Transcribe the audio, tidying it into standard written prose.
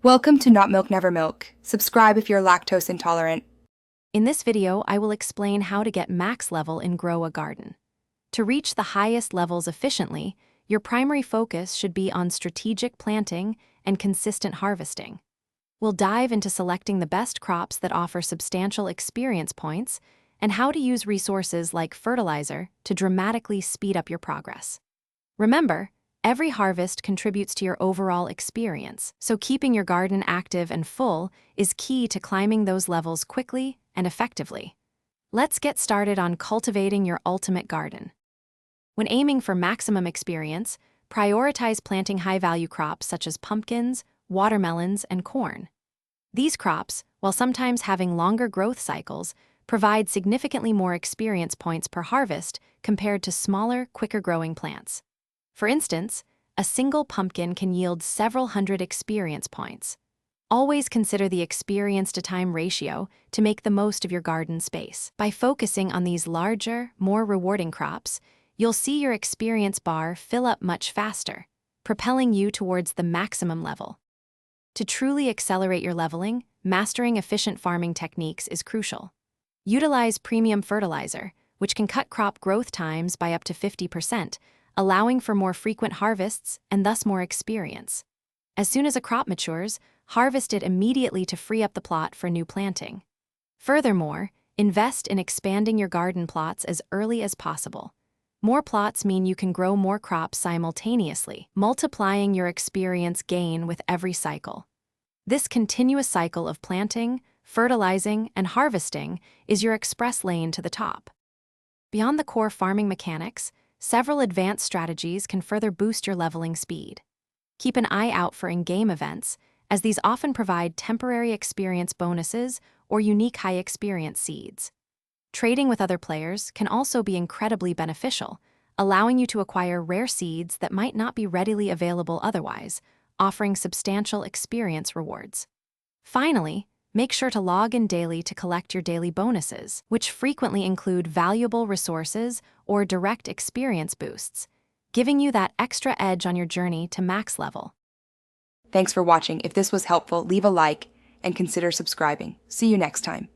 Welcome to Not Milk Never Milk. Subscribe if you're lactose intolerant. In this video, I will explain how to get max level in Grow a Garden. To reach the highest levels efficiently, your primary focus should be on strategic planting and consistent harvesting. We'll dive into selecting the best crops that offer substantial experience points and how to use resources like fertilizer to dramatically speed up your progress. Remember, every harvest contributes to your overall experience, so keeping your garden active and full is key to climbing those levels quickly and effectively. Let's get started on cultivating your ultimate garden. When aiming for maximum experience, prioritize planting high-value crops such as pumpkins, watermelons, and corn. These crops, while sometimes having longer growth cycles, provide significantly more experience points per harvest compared to smaller, quicker-growing plants. For instance, a single pumpkin can yield several hundred experience points. Always consider the experience-to-time ratio to make the most of your garden space. By focusing on these larger, more rewarding crops, you'll see your experience bar fill up much faster, propelling you towards the maximum level. To truly accelerate your leveling, mastering efficient farming techniques is crucial. Utilize premium fertilizer, which can cut crop growth times by up to 50%, allowing for more frequent harvests and thus more experience. As soon as a crop matures, harvest it immediately to free up the plot for new planting. Furthermore, invest in expanding your garden plots as early as possible. More plots mean you can grow more crops simultaneously, multiplying your experience gain with every cycle. This continuous cycle of planting, fertilizing, and harvesting is your express lane to the top. Beyond the core farming mechanics, several advanced strategies can further boost your leveling speed. Keep an eye out for in-game events, as these often provide temporary experience bonuses or unique high-experience seeds. Trading with other players can also be incredibly beneficial, allowing you to acquire rare seeds that might not be readily available otherwise, offering substantial experience rewards. Finally, make sure to log in daily to collect your daily bonuses, which frequently include valuable resources or direct experience boosts, giving you that extra edge on your journey to max level. Thanks for watching. If this was helpful, leave a like and consider subscribing. See you next time.